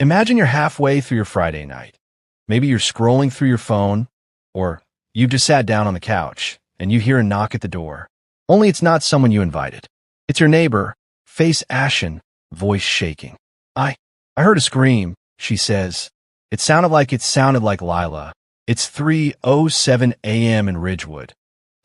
Imagine you're halfway through your Friday night. Maybe you're scrolling through your phone, or you've just sat down on the couch and you hear a knock at the door. Only it's not someone you invited. It's your neighbor, face ashen, voice shaking. I heard a scream, she says. It sounded like Lila. It's 3:07 a.m. in Ridgewood,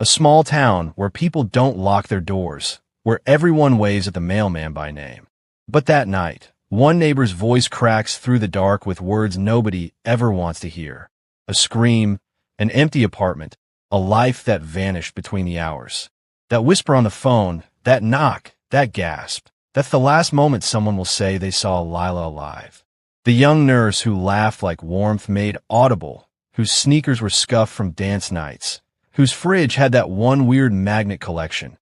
a small town where people don't lock their doors, where everyone waves at the mailman by name. But that night, one neighbor's voice cracks through the dark with words nobody ever wants to hear. A scream, an empty apartment, a life that vanished between the hours. That whisper on the phone, that knock, that gasp. That's the last moment someone will say they saw Lila alive. The young nurse who laughed like warmth made audible, whose sneakers were scuffed from dance nights, whose fridge had that one weird magnet collection.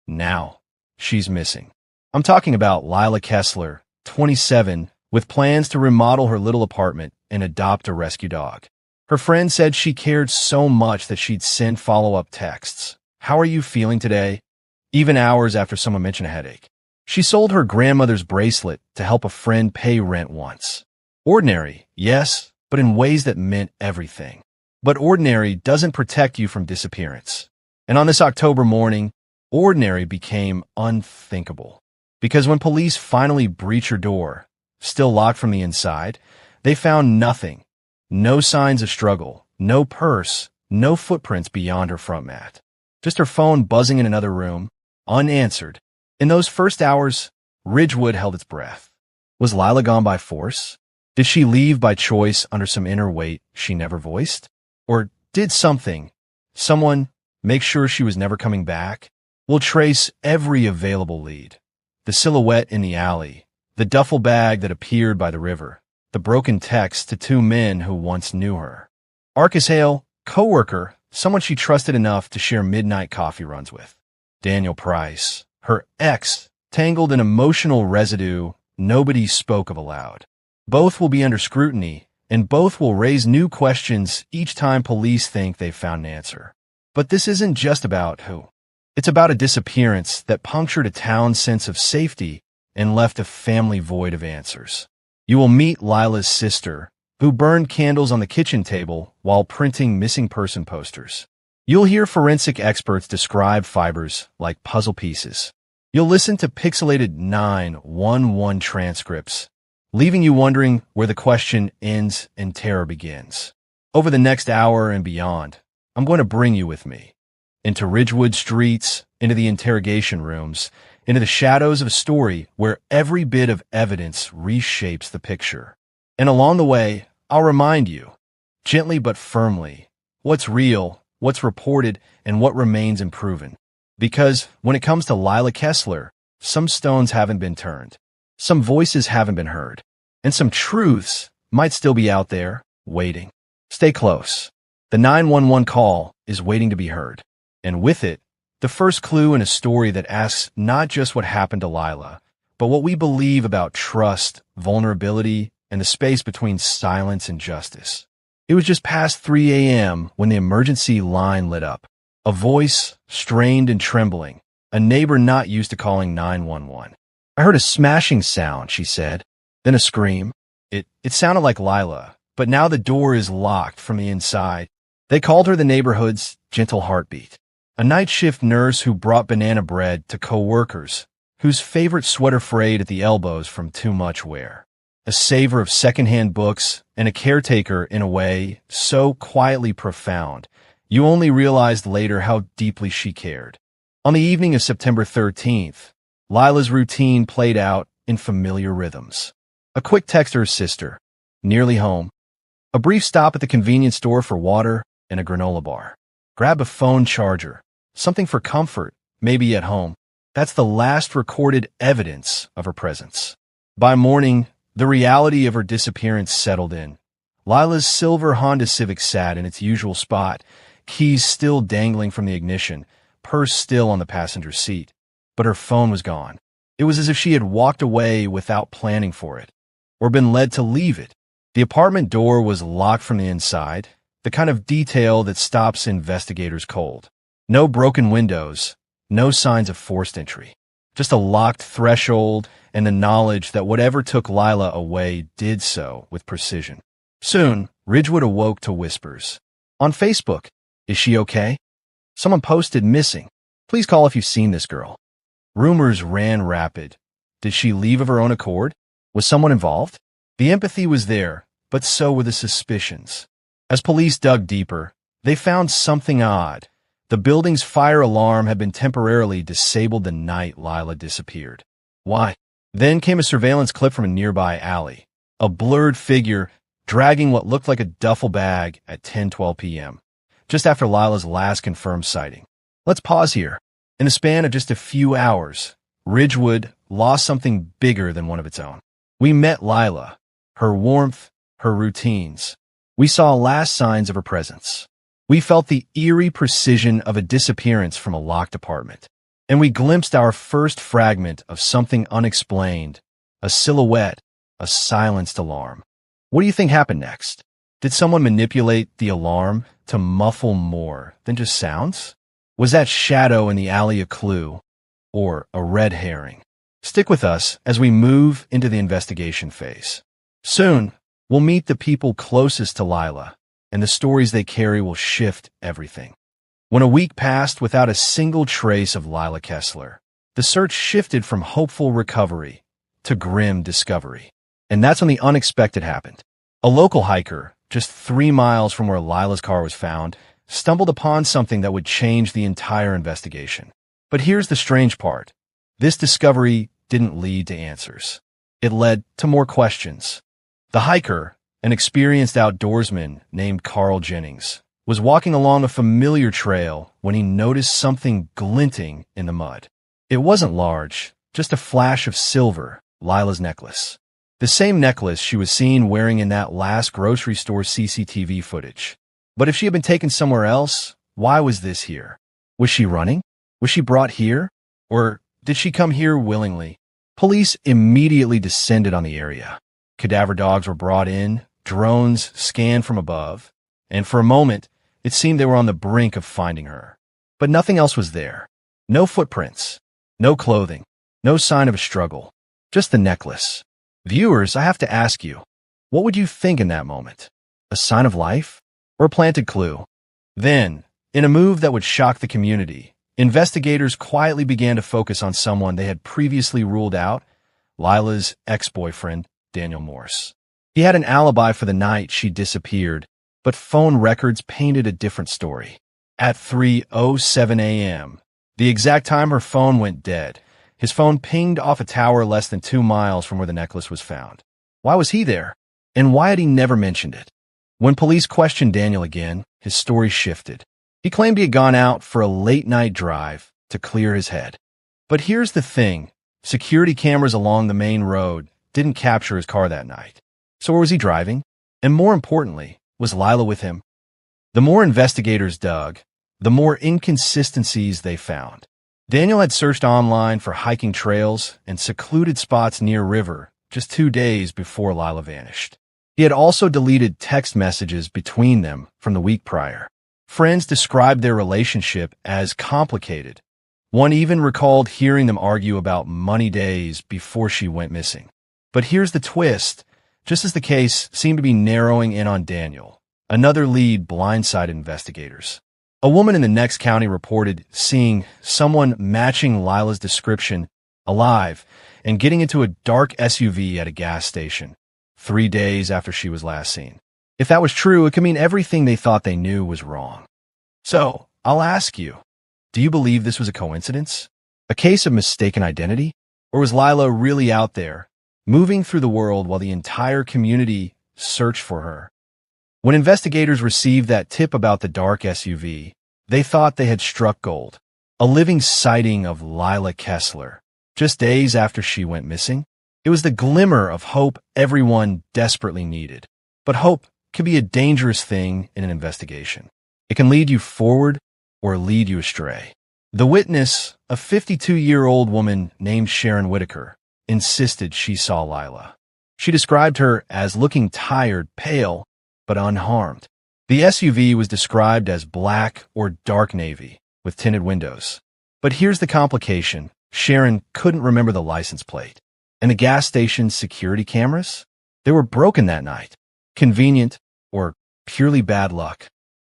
Now, she's missing. I'm talking about Lila Kessler, 27, with plans to remodel her little apartment and adopt a rescue dog. Her friend said she cared so much that she'd send follow-up texts. How are you feeling today? Even hours after someone mentioned a headache. She sold her grandmother's bracelet to help a friend pay rent once. Ordinary, yes, but in ways that meant everything. But ordinary doesn't protect you from disappearance. And on this October morning, ordinary became unthinkable. Because when police finally breached her door, still locked from the inside, they found nothing. No signs of struggle, no purse, no footprints beyond her front mat. Just her phone buzzing in another room, unanswered. In those first hours, Ridgewood held its breath. Was Lila gone by force? Did she leave by choice under some inner weight she never voiced? Or did someone, make sure she was never coming back? We'll trace every available lead. The silhouette in the alley, the duffel bag that appeared by the river, the broken text to two men who once knew her. Arcus Hale, co-worker, someone she trusted enough to share midnight coffee runs with. Daniel Price, her ex, tangled in emotional residue nobody spoke of aloud. Both will be under scrutiny, and both will raise new questions each time police think they've found an answer. But this isn't just about who. It's about a disappearance that punctured a town's sense of safety and left a family void of answers. You will meet Lila's sister, who burned candles on the kitchen table while printing missing person posters. You'll hear forensic experts describe fibers like puzzle pieces. You'll listen to pixelated 911 transcripts, leaving you wondering where the question ends and terror begins. Over the next hour and beyond, I'm going to bring you with me. Into Ridgewood streets, into the interrogation rooms, into the shadows of a story where every bit of evidence reshapes the picture. And along the way, I'll remind you, gently but firmly, what's real, what's reported, and what remains unproven. Because when it comes to Lila Kessler, some stones haven't been turned, some voices haven't been heard, and some truths might still be out there, waiting. Stay close. The 911 call is waiting to be heard. And with it, the first clue in a story that asks not just what happened to Lila, but what we believe about trust, vulnerability, and the space between silence and justice. It was just past 3 a.m. when the emergency line lit up. A voice, strained and trembling, a neighbor not used to calling 911. I heard a smashing sound, she said, then a scream. It sounded like Lila, but now the door is locked from the inside. They called her the neighborhood's gentle heartbeat. A night shift nurse who brought banana bread to co-workers, whose favorite sweater frayed at the elbows from too much wear. A savor of secondhand books, and a caretaker in a way so quietly profound, you only realized later how deeply she cared. On the evening of September 13th, Lila's routine played out in familiar rhythms. A quick text to her sister, nearly home. A brief stop at the convenience store for water and a granola bar. Grab a phone charger. Something for comfort, maybe at home. That's the last recorded evidence of her presence. By morning, the reality of her disappearance settled in. Lila's silver Honda Civic sat in its usual spot, keys still dangling from the ignition, purse still on the passenger seat. But her phone was gone. It was as if she had walked away without planning for it, or been led to leave it. The apartment door was locked from the inside, the kind of detail that stops investigators cold. No broken windows, no signs of forced entry. just a locked threshold and the knowledge that whatever took Lila away did so with precision. Soon, Ridgewood awoke to whispers. On Facebook, "Is she okay?" Someone posted, "Missing. Please call if you've seen this girl." Rumors ran rapid. Did she leave of her own accord? Was someone involved? The empathy was there, but so were the suspicions. As police dug deeper, they found something odd. The building's fire alarm had been temporarily disabled the night Lila disappeared. Why? Then came a surveillance clip from a nearby alley. A blurred figure dragging what looked like a duffel bag at 10:12 p.m., just after Lila's last confirmed sighting. Let's pause here. In the span of just a few hours, Ridgewood lost something bigger than one of its own. We met Lila, her warmth, her routines. We saw last signs of her presence. We felt the eerie precision of a disappearance from a locked apartment. And we glimpsed our first fragment of something unexplained, a silhouette, a silenced alarm. What do you think happened next? Did someone manipulate the alarm to muffle more than just sounds? Was that shadow in the alley a clue, or a red herring? Stick with us as we move into the investigation phase. Soon, we'll meet the people closest to Lila, and the stories they carry will shift everything. When a week passed without a single trace of Lila Kessler, the search shifted from hopeful recovery to grim discovery. And that's when the unexpected happened. A local hiker, just 3 miles from where Lila's car was found, stumbled upon something that would change the entire investigation. But here's the strange part. This discovery didn't lead to answers. It led to more questions. The hiker, an experienced outdoorsman named Carl Jennings, was walking along a familiar trail when he noticed something glinting in the mud. It wasn't large, just a flash of silver, Lila's necklace. The same necklace she was seen wearing in that last grocery store CCTV footage. But if she had been taken somewhere else, why was this here? Was she running? Was she brought here? Or did she come here willingly? Police immediately descended on the area. Cadaver dogs were brought in, drones scanned from above, and for a moment, it seemed they were on the brink of finding her. But nothing else was there. No footprints, no clothing, no sign of a struggle, just the necklace. Viewers, I have to ask you, what would you think in that moment? A sign of life? Or a planted clue? Then, in a move that would shock the community, investigators quietly began to focus on someone they had previously ruled out, Lila's ex-boyfriend, Daniel Morse. He had an alibi for the night she disappeared, but phone records painted a different story. At 3:07 a.m., the exact time her phone went dead, his phone pinged off a tower less than 2 miles from where the necklace was found. Why was he there? And why had he never mentioned it? When police questioned Daniel again, his story shifted. He claimed he had gone out for a late-night drive to clear his head. But here's the thing. Security cameras along the main road didn't capture his car that night. So where was he driving? And more importantly, was Lila with him? The more investigators dug, the more inconsistencies they found. Daniel had searched online for hiking trails and secluded spots near river just 2 days before Lila vanished. He had also deleted text messages between them from the week prior. Friends described their relationship as complicated. One even recalled hearing them argue about money days before she went missing. But here's the twist. Just as the case seemed to be narrowing in on Daniel, another lead blindsided investigators. A woman in the next county reported seeing someone matching Lila's description alive and getting into a dark SUV at a gas station 3 days after she was last seen. If that was true, it could mean everything they thought they knew was wrong. So, I'll ask you, do you believe this was a coincidence? A case of mistaken identity? Or was Lila really out there, moving through the world while the entire community searched for her? When investigators received that tip about the dark SUV, they thought they had struck gold. A living sighting of Lila Kessler, just days after she went missing. It was the glimmer of hope everyone desperately needed. But hope can be a dangerous thing in an investigation. It can lead you forward or lead you astray. The witness, a 52-year-old woman named Sharon Whitaker, insisted she saw Lila. She described her as looking tired, pale, but unharmed. The SUV was described as black or dark navy, with tinted windows. But here's the complication. Sharon couldn't remember the license plate. And the gas station's security cameras? They were broken that night. Convenient, or purely bad luck.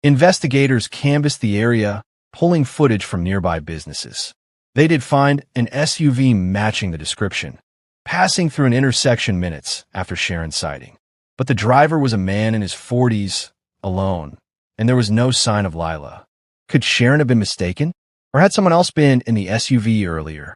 Investigators canvassed the area, pulling footage from nearby businesses. They did find an SUV matching the description, passing through an intersection minutes after Sharon's sighting. But the driver was a man in his 40s, alone, and there was no sign of Lila. Could Sharon have been mistaken? Or had someone else been in the SUV earlier?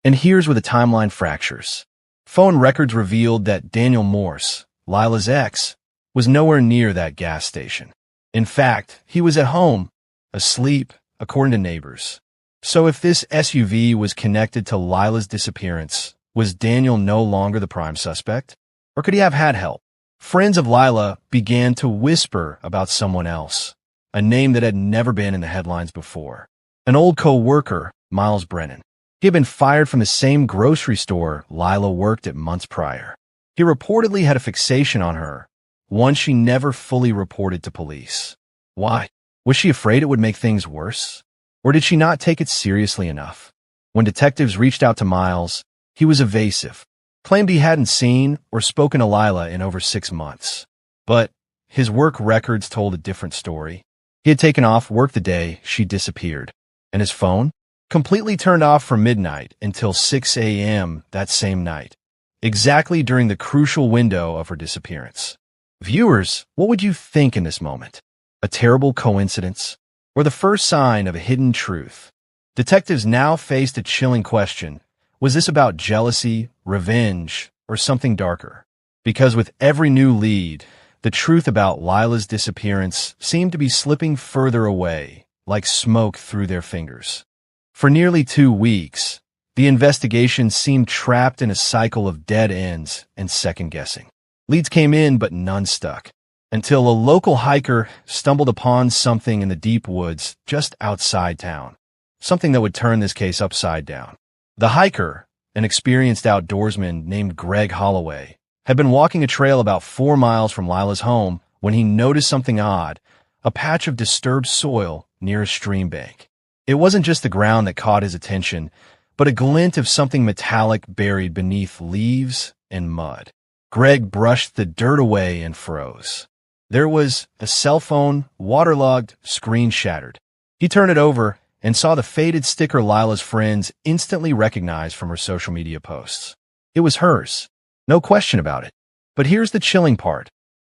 And here's where the timeline fractures. Phone records revealed that Daniel Morse, Lila's ex, was nowhere near that gas station. In fact, he was at home, asleep, according to neighbors. So if this SUV was connected to Lila's disappearance, was Daniel no longer the prime suspect? Or could he have had help? Friends of Lila began to whisper about someone else, a name that had never been in the headlines before. An old co-worker, Miles Brennan. He had been fired from the same grocery store Lila worked at months prior. He reportedly had a fixation on her, one she never fully reported to police. Why? Was she afraid it would make things worse? Or did she not take it seriously enough? When detectives reached out to Miles, he was evasive, claimed he hadn't seen or spoken to Lila in over 6 months. But his work records told a different story. He had taken off work the day she disappeared, and his phone? Completely turned off from midnight until 6 a.m. that same night, exactly during the crucial window of her disappearance. Viewers, what would you think in this moment? A terrible coincidence? Or the first sign of a hidden truth? Detectives now faced a chilling question. Was this about jealousy, revenge, or something darker? Because with every new lead, the truth about Lila's disappearance seemed to be slipping further away, like smoke through their fingers. For nearly 2 weeks, the investigation seemed trapped in a cycle of dead ends and second-guessing. Leads came in, but none stuck, until a local hiker stumbled upon something in the deep woods just outside town, something that would turn this case upside down. The hiker, an experienced outdoorsman named Greg Halloway, had been walking a trail about 4 miles from Lila's home when he noticed something odd, a patch of disturbed soil near a stream bank. It wasn't just the ground that caught his attention, but a glint of something metallic buried beneath leaves and mud. Greg brushed the dirt away and froze. There was a cell phone, waterlogged, screen shattered. He turned it over and saw the faded sticker Lila's friends instantly recognized from her social media posts. It was hers. No question about it. But here's the chilling part.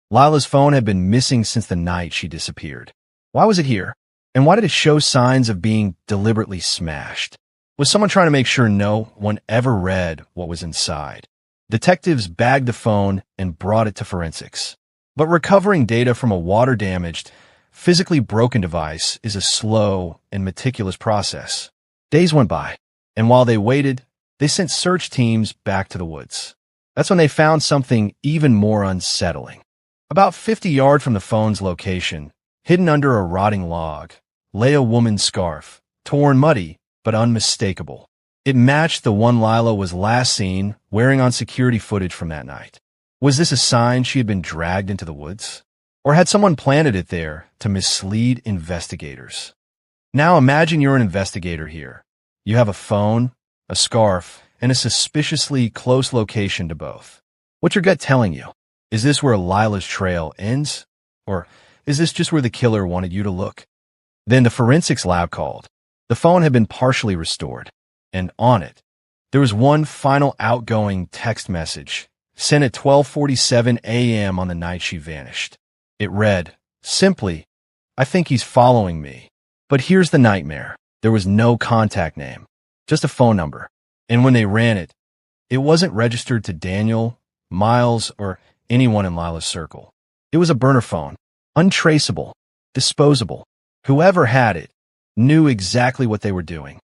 Lila's phone had been missing since the night she disappeared. Why was it here? And why did it show signs of being deliberately smashed? Was someone trying to make sure no one ever read what was inside? Detectives bagged the phone and brought it to forensics. But recovering data from a water-damaged, physically broken device is a slow and meticulous process. Days went by, and while they waited, they sent search teams back to the woods. That's when they found something even more unsettling. About 50 yards from the phone's location, hidden under a rotting log, lay a woman's scarf, torn, muddy, but unmistakable. It matched the one Lila was last seen wearing on security footage from that night. Was this a sign she had been dragged into the woods? Or had someone planted it there to mislead investigators? Now imagine you're an investigator here. You have a phone, a scarf, and a suspiciously close location to both. What's your gut telling you? Is this where Lila's trail ends? Or is this just where the killer wanted you to look? Then the forensics lab called. The phone had been partially restored, and on it, there was one final outgoing text message, sent at 12:47 a.m. on the night she vanished. It read, simply, "I think he's following me." But here's the nightmare. There was no contact name, just a phone number. And when they ran it, it wasn't registered to Daniel, Miles, or anyone in Lila's circle. It was a burner phone, untraceable, disposable. Whoever had it knew exactly what they were doing.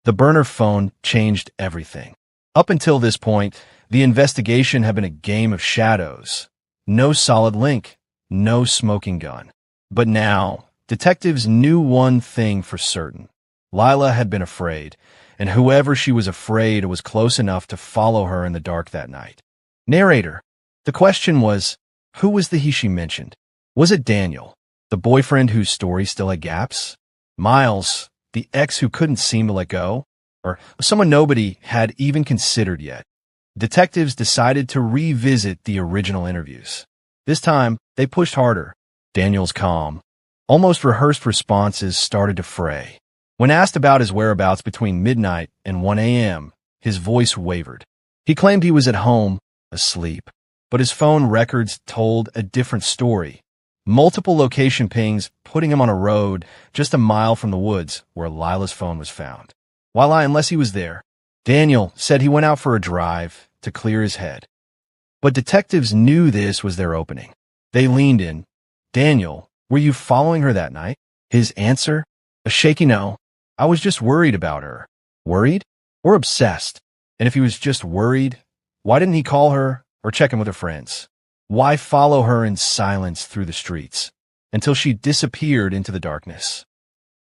The burner phone changed everything. Up until this point, the investigation had been a game of shadows. No solid link, no smoking gun. But now, detectives knew one thing for certain. Lila had been afraid, and whoever she was afraid was close enough to follow her in the dark that night. Narrator. The question was, who was the he she mentioned? Was it Daniel, the boyfriend whose story still had gaps? Miles, the ex who couldn't seem to let go? or someone nobody had even considered yet. Detectives decided to revisit the original interviews. This time, they pushed harder. Daniel's calm, almost rehearsed responses started to fray. When asked about his whereabouts between midnight and 1 a.m., his voice wavered. He claimed he was at home, asleep, but his phone records told a different story. Multiple location pings putting him on a road just a mile from the woods where Lila's phone was found. Unless he was there, Daniel said he went out for a drive to clear his head. But detectives knew this was their opening. They leaned in. Daniel, were you following her that night? His answer? A shaky no. I was just worried about her. Worried? Or obsessed? And if he was just worried, why didn't he call her or check in with her friends? Why follow her in silence through the streets until she disappeared into the darkness?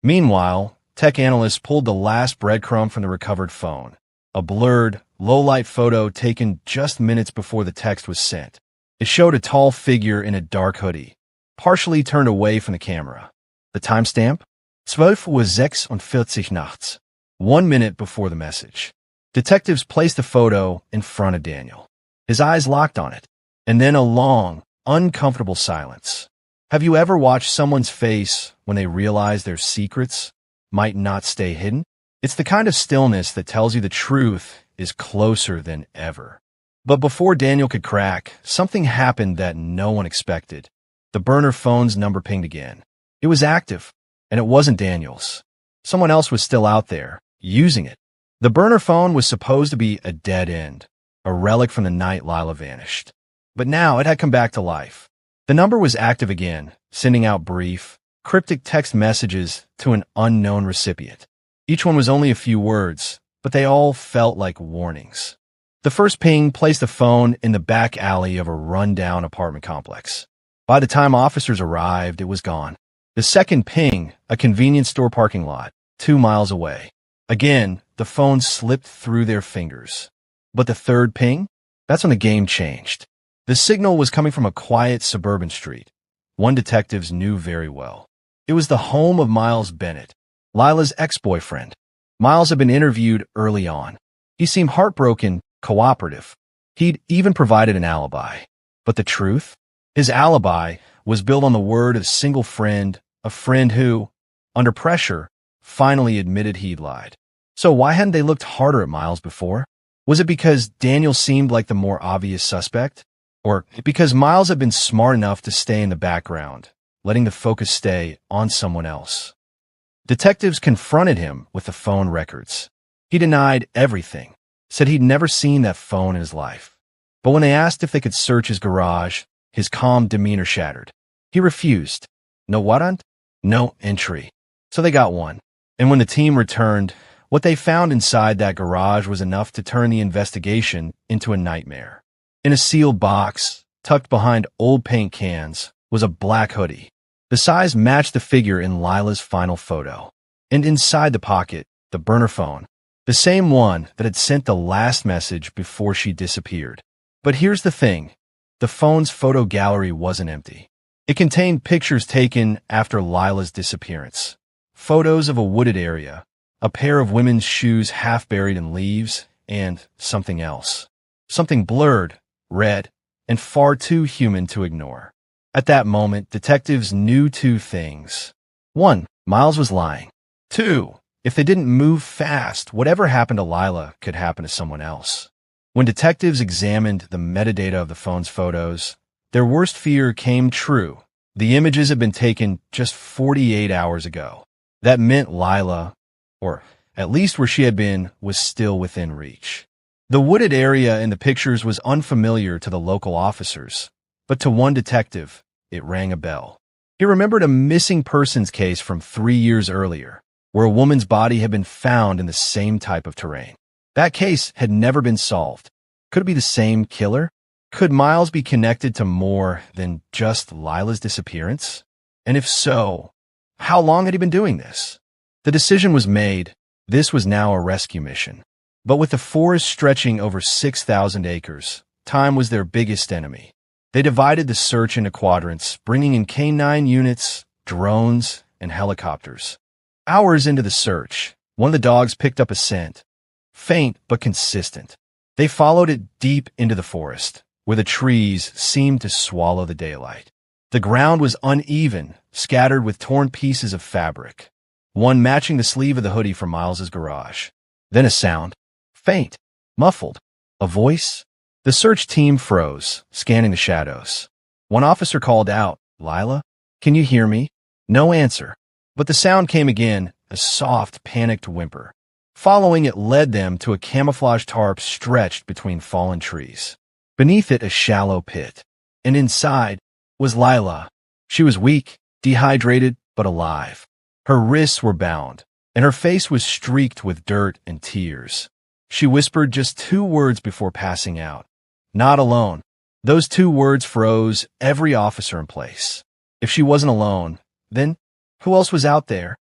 Meanwhile, tech analysts pulled the last breadcrumb from the recovered phone, a blurred, low-light photo taken just minutes before the text was sent. It showed a tall figure in a dark hoodie, partially turned away from the camera. The timestamp? 12:46 nachts, 1 minute before the message. Detectives placed the photo in front of Daniel. His eyes locked on it, and then a long, uncomfortable silence. Have you ever watched someone's face when they realize their secrets might not stay hidden? It's the kind of stillness that tells you the truth is closer than ever. But before Daniel could crack, something happened that no one expected. The burner phone's number pinged again. It was active, and it wasn't Daniel's. Someone else was still out there, using it. The burner phone was supposed to be a dead end, a relic from the night Lila vanished. But now it had come back to life. The number was active again, sending out brief, cryptic text messages to an unknown recipient. Each one was only a few words, but they all felt like warnings. The first ping placed the phone in the back alley of a run-down apartment complex. By the time officers arrived, it was gone. The second ping, a convenience store parking lot, 2 miles away. Again, the phone slipped through their fingers. But the third ping? That's when the game changed. The signal was coming from a quiet suburban street. One detectives knew very well. It was the home of Miles Bennett, Lila's ex-boyfriend. Miles had been interviewed early on. He seemed heartbroken, cooperative. He'd even provided an alibi. But the truth? His alibi was built on the word of a single friend, a friend who, under pressure, finally admitted he'd lied. So why hadn't they looked harder at Miles before? Was it because Daniel seemed like the more obvious suspect? Or because Miles had been smart enough to stay in the background, letting the focus stay on someone else? Detectives confronted him with the phone records. He denied everything, said he'd never seen that phone in his life. But when they asked if they could search his garage, his calm demeanor shattered. He refused. No warrant? No entry. So they got one. And when the team returned, what they found inside that garage was enough to turn the investigation into a nightmare. In a sealed box, tucked behind old paint cans, was a black hoodie. The size matched the figure in Lila's final photo. And inside the pocket, the burner phone, the same one that had sent the last message before she disappeared. But here's the thing. The phone's photo gallery wasn't empty. It contained pictures taken after Lila's disappearance. Photos of a wooded area, a pair of women's shoes half buried in leaves, and something else. Something blurred, red, and far too human to ignore. At that moment, detectives knew two things. 1, Miles was lying. 2, if they didn't move fast, whatever happened to Lila could happen to someone else. When detectives examined the metadata of the phone's photos, their worst fear came true. The images had been taken just 48 hours ago. That meant Lila, or at least where she had been, was still within reach. The wooded area in the pictures was unfamiliar to the local officers, but to one detective, it rang a bell. He remembered a missing persons case from 3 years earlier, where a woman's body had been found in the same type of terrain. That case had never been solved. Could it be the same killer? Could Miles be connected to more than just Lila's disappearance? And if so, how long had he been doing this? The decision was made. This was now a rescue mission. But with the forest stretching over 6,000 acres, time was their biggest enemy. They divided the search into quadrants, bringing in K-9 units, drones, and helicopters. Hours into the search, One of the dogs picked up a scent, faint but consistent. They followed it deep into the forest, where the trees seemed to swallow the daylight. The ground was uneven, scattered with torn pieces of fabric, one matching the sleeve of the hoodie from Miles's garage. Then a sound, faint, muffled. A voice? The search team froze, scanning the shadows. One officer called out, "Lila, can you hear me?" No answer. But the sound came again, a soft, panicked whimper. Following it led them to a camouflage tarp stretched between fallen trees. Beneath it, a shallow pit. And inside was Lila. She was weak, dehydrated, but alive. Her wrists were bound, and her face was streaked with dirt and tears. She whispered just 2 words before passing out. Not alone. Those 2 words froze every officer in place. If she wasn't alone, then who else was out there?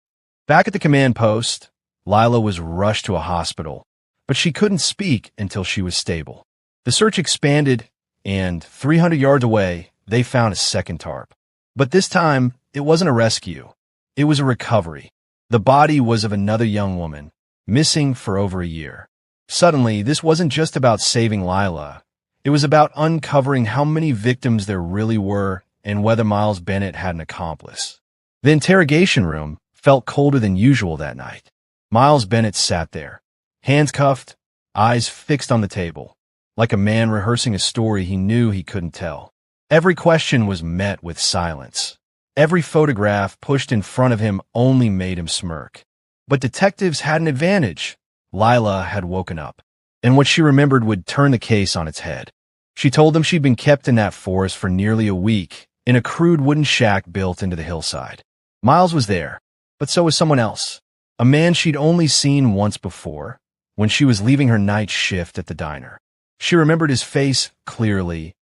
Back at the command post, Lila was rushed to a hospital, but she couldn't speak until she was stable. The search expanded, and 300 yards away, they found a second tarp. But this time, it wasn't a rescue. It was a recovery. The body was of another young woman, missing for over a year. Suddenly, this wasn't just about saving Lila. It was about uncovering how many victims there really were and whether Miles Bennett had an accomplice. The interrogation room felt colder than usual that night. Miles Bennett sat there, hands cuffed, eyes fixed on the table, like a man rehearsing a story he knew he couldn't tell. Every question was met with silence. Every photograph pushed in front of him only made him smirk. But detectives had an advantage. Lila had woken up, and what she remembered would turn the case on its head. She told them she'd been kept in that forest for nearly a week, in a crude wooden shack built into the hillside. Miles was there, but so was someone else, a man she'd only seen once before, when she was leaving her night shift at the diner. She remembered his face clearly,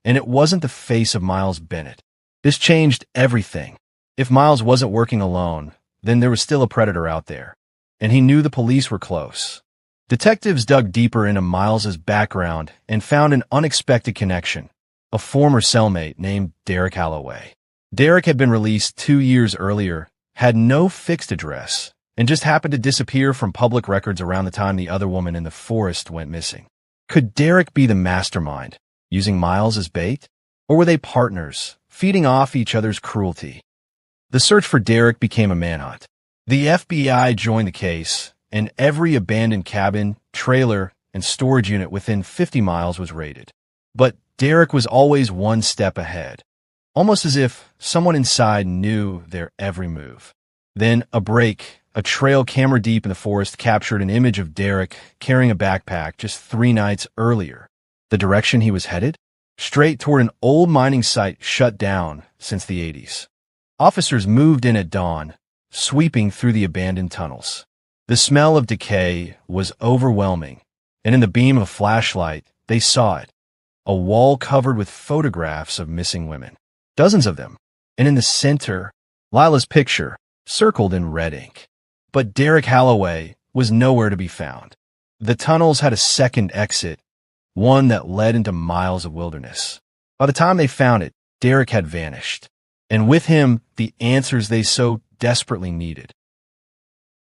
and it wasn't the face of Miles Bennett. This changed everything. If Miles wasn't working alone, then there was still a predator out there, and he knew the police were close. Detectives dug deeper into Miles's background and found an unexpected connection, a former cellmate named Derek Halloway. Derek had been released 2 years earlier, had no fixed address, and just happened to disappear from public records around the time the other woman in the forest went missing. Could Derek be the mastermind, using Miles as bait? Or were they partners, feeding off each other's cruelty? The search for Derek became a manhunt. The FBI joined the case, and every abandoned cabin, trailer, and storage unit within 50 miles was raided. But Derek was always one step ahead, almost as if someone inside knew their every move. Then a break, a trail camera deep in the forest captured an image of Derek carrying a backpack just 3 nights earlier. The direction he was headed? Straight toward an old mining site shut down since the 80s. Officers moved in at dawn, sweeping through the abandoned tunnels. The smell of decay was overwhelming, and in the beam of a flashlight, they saw it. A wall covered with photographs of missing women. Dozens of them. And in the center, Lila's picture, circled in red ink. But Derek Halloway was nowhere to be found. The tunnels had a second exit, one that led into miles of wilderness. By the time they found it, Derek had vanished. And with him, the answers they so desperately needed.